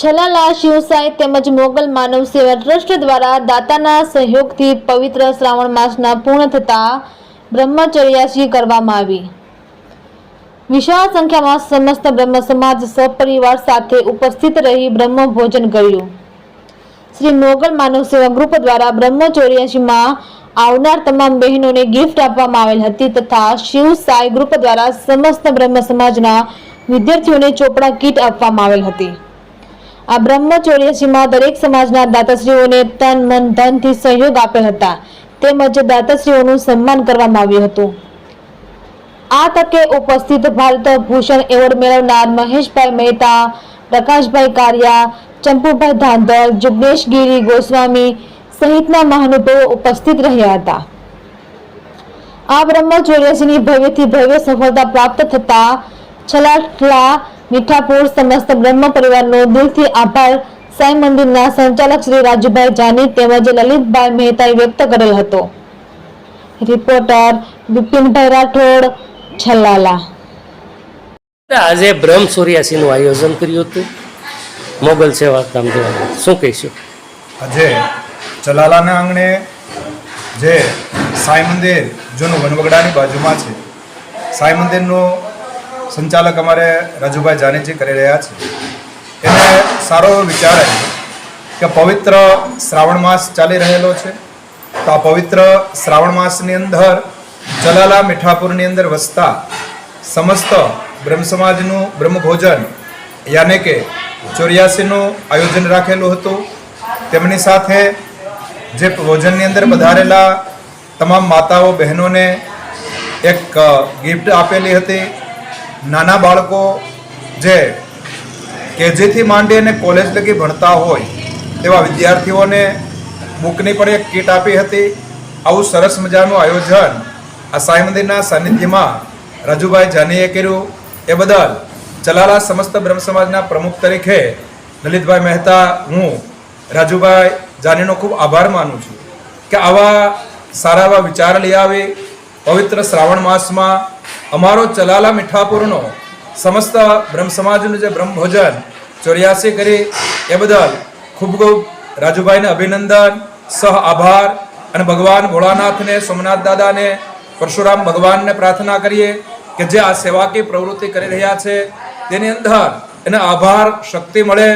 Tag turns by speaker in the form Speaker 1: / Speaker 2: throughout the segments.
Speaker 1: છલાલા શિવસાઈ તેમજ મોગલ માનવ સેવા ટ્રસ્ટ દ્વારા દાતાના સહયોગથી પવિત્ર શ્રાવણ માસના પૂર્ણ થતા બ્રહ્મચર્યાસી કરવામાં આવી। વિશાળ સંખ્યામાં સમસ્ત બ્રહ્મ સમાજ સપરિવાર સાથે ઉપસ્થિત રહી બ્રહ્મ ભોજન કર્યું। શ્રી મોગલ માનવ સેવા ગ્રુપ દ્વારા બ્રહ્મચર્યાસીમાં આવનાર તમામ બહેનોને ગિફ્ટ આપવામાં આવેલ હતી તથા શિવ સાઈ ગ્રુપ દ્વારા સમસ્ત બ્રહ્મ સમાજના વિદ્યાર્થીઓને ચોપડા કીટ આપવામાં આવેલ હતી। આ બ્રહ્મચર્યાસીમાં દરેક સમાજના દાતાશ્રીઓને તન મન ધનથી સહયોગ આપેલ હતા તેમજ દાતાશ્રીઓનું સન્માન કરવામાં આવ્યું હતું। આ તકે ઉપસ્થિત ભારત ભૂષણ એવોર્ડ મેળવનાર મહેશભાઈ મહેતા, પ્રકાશભાઈ કારિયા, ચંપુભાઈ ધાંધલ, જુગ્નેશ ગીરી ગોસ્વામી સહિતના મહાનુભાવો ઉપસ્થિત રહ્યા હતા। આ બ્રહ્મચર્યાસીની ભવ્યથી ભવ્ય સફળતા પ્રાપ્ત થતા છલાલા મીઠાપુર સમસ્ત બ્રહ્મ પરિવારનો દિલથી આભાર સાઈ મંદિરના સંચાલક શ્રી રાજુભાઈ જાની તેમજ લલિતભાઈ મહેતાએ વ્યક્ત કરેલ હતો। રિપોર્ટર બિપિનભાઈ રાઠોડ, છલાલા।
Speaker 2: આજે બ્રહ્મચર્યાસીનું આયોજન કર્યું હતું મોગલ સેવા ધામ દ્વારા, શું કહીશું?
Speaker 3: આજે છલાલાના આંગણે જે સાઈ મંદિર જૂનું વનવગડાની બાજુમાં છે, સાઈ મંદિરનું સંચાલક અમારે રાજુભાઈ જાનીજી કરી રહ્યા છે। એને સારો વિચાર આવ્યો કે પવિત્ર શ્રાવણ માસ ચાલી રહેલો છે, તો આ પવિત્ર શ્રાવણ માસની અંદર છલાલા મીઠાપુરની અંદર વસતા સમસ્ત બ્રહ્મ સમાજનું બ્રહ્મ ભોજન યાને કે 84નું આયોજન રાખેલું હતું। તેમની સાથે જે ભોજનની અંદર પધારેલા તમામ માતાઓ બહેનોને એક ગિફ્ટ આપેલી હતી। નાના બાળકો જે કેજીથી માંડી અને કોલેજ લગી ભણતા હોય તેવા વિદ્યાર્થીઓને બુકની પણ એક કીટ આપી હતી। આવું સરસ મજાનું આયોજન આ સાઈ મંદિરના સાનિધ્યમાં રાજુભાઈ જાનીએ કર્યું। એ બદલ છલાલા સમસ્ત બ્રહ્મ સમાજના પ્રમુખ તરીકે લલિતભાઈ મહેતા, હું રાજુભાઈ જાનીનો ખૂબ આભાર માનું છું કે આવા સારા એવા વિચાર લઈ આવી પવિત્ર શ્રાવણ માસમાં અમારો છલાલા મીઠાપુરનો સમસ્ત બ્રહ્મ સમાજનું જે બ્રહ્મ ભોજન 84 કરી એ બદલ ખૂબ ખૂબ રાજુભાઈને અભિનંદન, સહ આભાર અને ભગવાન ભોળાનાથને, સોમનાથ દાદાને, પરશુરામ ભગવાનને પ્રાર્થના કરીએ કે જે આ સેવાકીય પ્રવૃત્તિ કરી રહ્યા છે તેની અંદર એને આભાર શક્તિ મળે,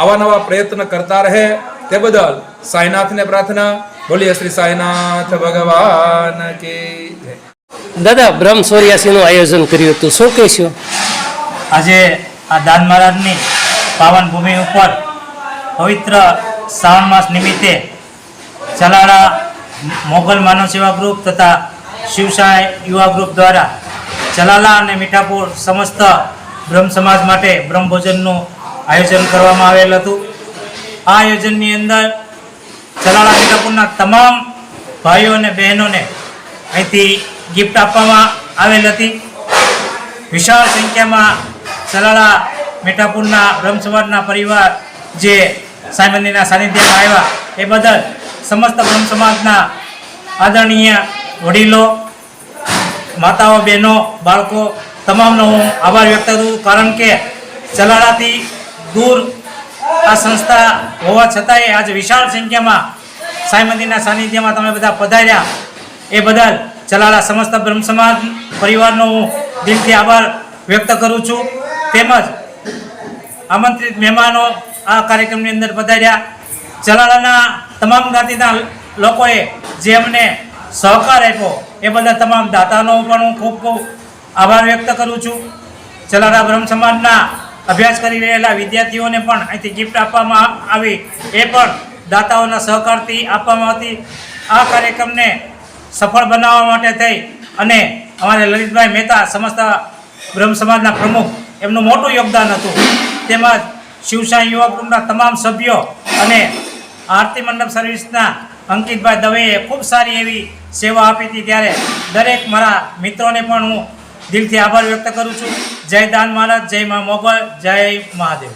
Speaker 3: આવા નવા પ્રયત્ન કરતા રહે તે બદલ સાઈનાથને પ્રાર્થના। બોલીએ શ્રી સાઈનાથ ભગવાન કી જય।
Speaker 2: દાદા, બ્રહ્મચર્યાસીનું આયોજન કર્યું હતું, શું કહીશું?
Speaker 4: આજે આ દાન મહારાજની પાવન ભૂમિ ઉપર પવિત્ર શ્રાવણ માસ નિમિત્તે છલાલા મોગલ માનવ સેવા ગ્રુપ તથા શિવસાઈ યુવા ગ્રુપ દ્વારા છલાલા અને મીઠાપુર સમસ્ત બ્રહ્મ સમાજ માટે બ્રહ્મભોજનનું આયોજન કરવામાં આવેલ હતું। આ આયોજનની અંદર છલાલા મીઠાપુરના તમામ ભાઈઓ અને બહેનોને અહીંથી ગિફ્ટ આપવામાં આવેલ હતી। વિશાળ સંખ્યામાં છલાલા મીઠાપુરના બ્રહ્મ સમાજના પરિવાર જે સાઈ મંદિરના સાનિધ્યમાં આવ્યા એ બદલ સમસ્ત બ્રહ્મ સમાજના આદરણીય વડીલો, માતાઓ, બહેનો, બાળકો તમામનો હું આભાર વ્યક્ત કરું, કારણ કે છલાલાથી દૂર આ સંસ્થા હોવા છતાંય આજે વિશાળ સંખ્યામાં સાઈ મંદિરના સાનિધ્યમાં તમે બધા પધાર્યા એ બદલ છલાલા સમસ્ત બ્રહ્મ સમાજ પરિવારનો હું દિલથી આભાર વ્યક્ત કરું છું। તેમજ આમંત્રિત મહેમાનો આ કાર્યક્રમની અંદર પધાર્યા, છલાલાના તમામ જ્ઞાતિના લોકોએ જે અમને સહકાર આપ્યો એ બદલ તમામ દાતાનો પણ હું ખૂબ ખૂબ આભાર વ્યક્ત કરું છું। છલાલા બ્રહ્મ સમાજના અભ્યાસ કરી રહેલા વિદ્યાર્થીઓને પણ અહીંથી ગિફ્ટ આપવામાં આવી, એ પણ દાતાઓના સહકારથી આપવામાં હતી। આ કાર્યક્રમને સફળ બનાવવા માટે થઈ અને અમારે લલિતભાઈ મહેતા સમસ્ત બ્રહ્મ સમાજના પ્રમુખ એમનું મોટું યોગદાન હતું, તેમજ શિવસાઈ યુવા ગ્રુપના તમામ સભ્યો અને આરતી મંડપ સર્વિસના અંકિતભાઈ દવેએ ખૂબ સારી એવી સેવા આપી હતી। ત્યારે દરેક મારા મિત્રોને પણ હું દિલથી આભાર વ્યક્ત કરું છું। જય દાન મહારાજ, જય મા મોગલ, જય મહાદેવ।